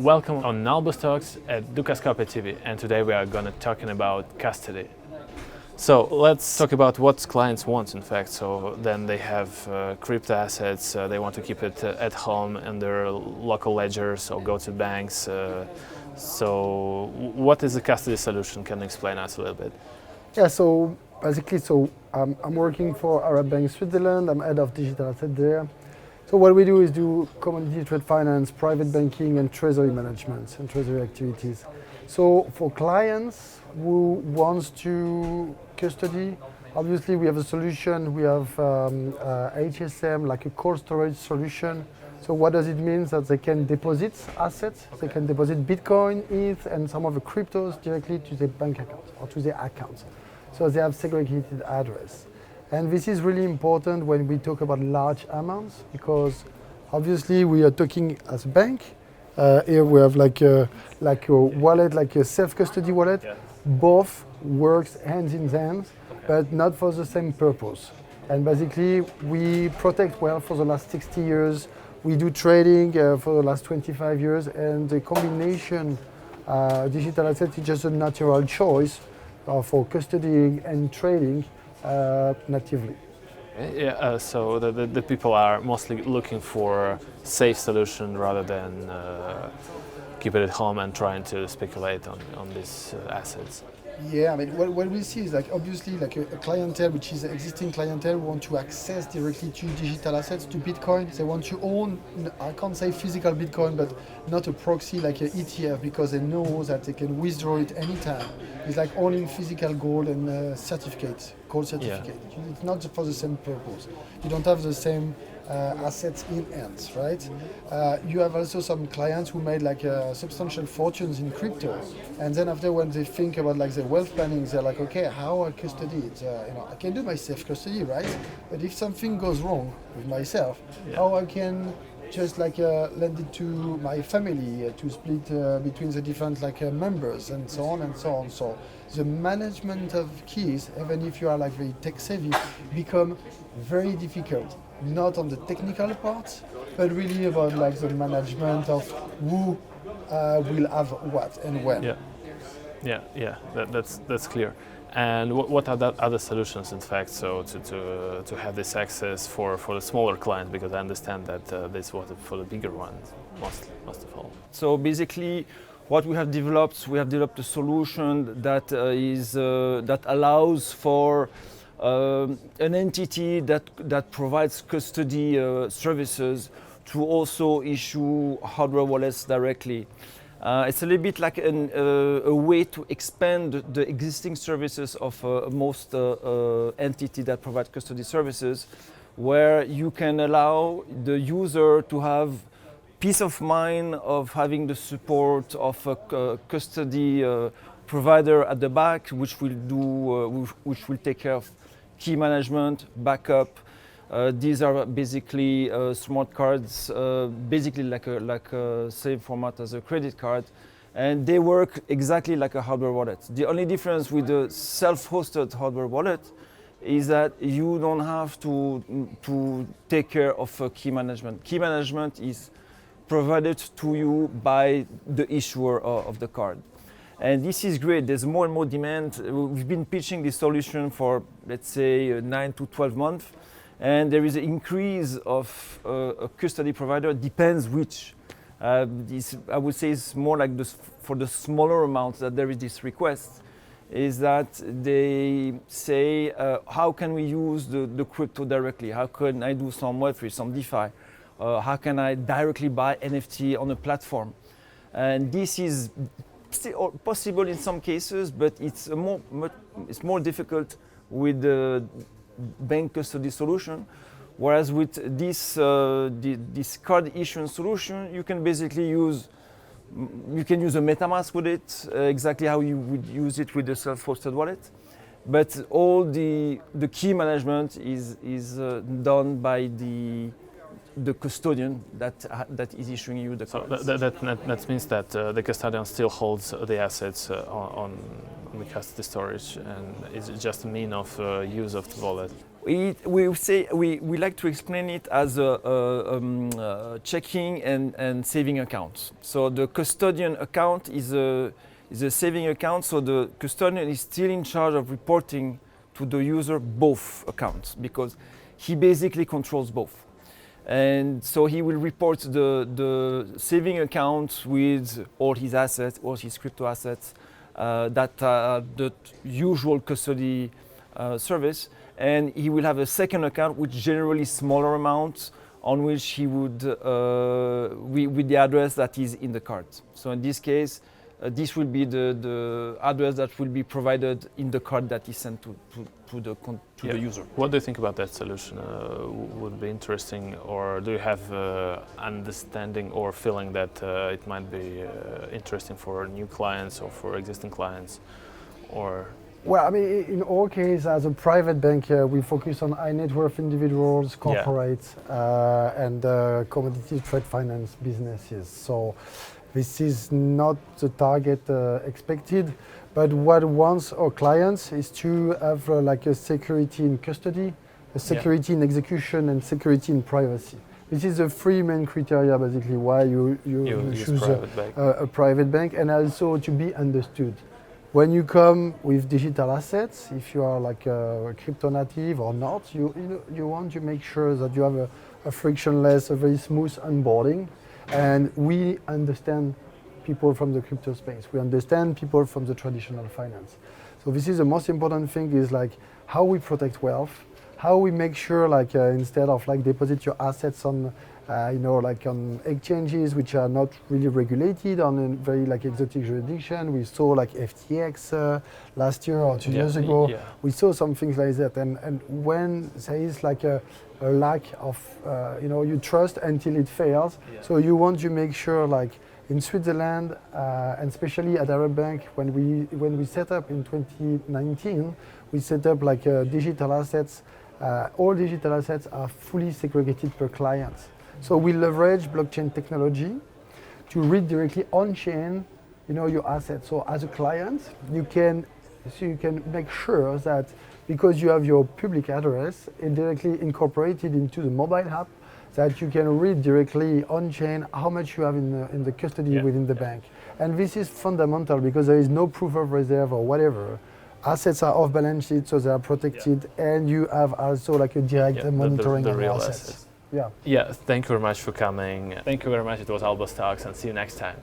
Welcome on Albus Talks at Dukascoin TV, and today we are going to talking about custody. So let's talk about what clients want, in fact. So then they have crypto assets, they want to keep it at home in their local ledgers or go to banks. So what is the custody solution? Can you explain us a little bit? Yeah, so basically, I'm working for Arab Bank Switzerland. I'm head of digital asset there. So what we do is do commodity trade finance, private banking, and treasury management and treasury activities. So for clients who wants to custody, obviously we have a solution. We have HSM, like a cold storage solution. So what does it mean? That they can deposit assets, they can deposit Bitcoin, ETH, and some of the cryptos directly to their bank account or to their account. So they have segregated address. And this is really important when we talk about large amounts, because obviously we are talking as a bank. Here we have like a wallet, like a self-custody wallet. Yeah. Both works hand in hand, but not for the same purpose. And basically we protect well for the last 60 years. We do trading for the last 25 years, and the combination digital asset is just a natural choice for custodying and trading natively. Yeah, so the people are mostly looking for a safe solution rather than keep it at home and trying to speculate on these assets. Yeah, I mean, what we see is like obviously like a clientele, which is existing clientele, want to access directly to digital assets, to Bitcoin. They want to own, I can't say physical Bitcoin, but not a proxy like an ETF, because they know that they can withdraw it anytime. It's like owning physical gold and certificate, gold certificate. Yeah. It's not for the same purpose. You don't have the same assets in hands, right? You have also some clients who made like substantial fortunes in crypto, and then after when they think about like their wealth planning, they're like, okay, how I custody it? I can do my self-custody, right? But if something goes wrong with myself, how I can just like lend it to my family to split between the different like members and so on and so on. So the management of keys, even if you are like very tech savvy, become very difficult. Not on the technical part, but really about like the management of who will have what and when. Yeah. That's clear. And what are the other solutions, in fact, so to have this access for the smaller clients? Because I understand that this was for the bigger ones, most of all. So basically, what we have developed a solution that that allows for an entity that provides custody services to also issue hardware wallets directly. It's a little bit like a way to expand the existing services of most entity that provide custody services, where you can allow the user to have peace of mind of having the support of a custody provider at the back, which will take care of key management, backup. These are basically smart cards, basically like a same format as a credit card, and they work exactly like a hardware wallet. The only difference with the self-hosted hardware wallet is that you don't have to take care of key management. Key management is provided to you by the issuer of the card. And this is great. There's more and more demand. We've been pitching this solution for, let's say, 9 to 12 months. And there is an increase of a custody provider, depends which. I would say it's more like this, for the smaller amounts that there is this request, is that they say, how can we use the crypto directly? How can I do some Web3, some DeFi? How can I directly buy NFT on a platform? And this is still possible in some cases, but it's more difficult with the bank custody solution. Whereas with this card issuance solution, you can basically use a MetaMask with it, exactly how you would use it with the self-hosted wallet. But all the key management is done by the custodian that is issuing you the cards. So that means that the custodian still holds the assets on the custody storage, and it's just a mean of use of the wallet. We like to explain it as a checking and saving account. So the custodian account is a saving account. So the custodian is still in charge of reporting to the user both accounts because he basically controls both. And so he will report the saving account with all his assets, all his crypto assets, that the usual custody service. And he will have a second account with generally smaller amounts on which he would, with the address that is in the card. So in this case, this will be the address that will be provided in the card that is sent to the user. What do you think about that solution? Would be interesting, or do you have understanding or feeling that it might be interesting for new clients or for existing clients, or? Well, I mean, in our case, as a private bank, we focus on high net worth individuals, corporates, and commodity trade finance businesses. So this is not the target expected, but what wants our clients is to have like a security in custody, a security in execution, and security in privacy. This is the three main criteria, basically, why you choose a private bank, and also to be understood. When you come with digital assets, if you are like a crypto native or not, you want to make sure that you have a frictionless, a very smooth onboarding. And we understand people from the crypto space. We understand people from the traditional finance. So this is the most important thing, is like how we protect wealth, how we make sure like instead of like deposit your assets on like on exchanges which are not really regulated, on a very like exotic jurisdiction. We saw like FTX last year or 2 years ago. We saw some things like that. And when there is like a lack of, you trust until it fails. So you want to make sure, like in Switzerland, and especially at Arab Bank, when we set up in 2019, we set up like digital assets. All digital assets are fully segregated per client. So we leverage blockchain technology to read directly on-chain, your assets. So as a client, you can make sure that because you have your public address directly incorporated into the mobile app, that you can read directly on-chain how much you have in the custody within the bank. And this is fundamental because there is no proof of reserve or whatever. Assets are off balance sheet, so they are protected, and you have also like a direct monitoring of real assets. Yeah, thank you very much for coming. Thank you very much. It was Albus Talks, and see you next time.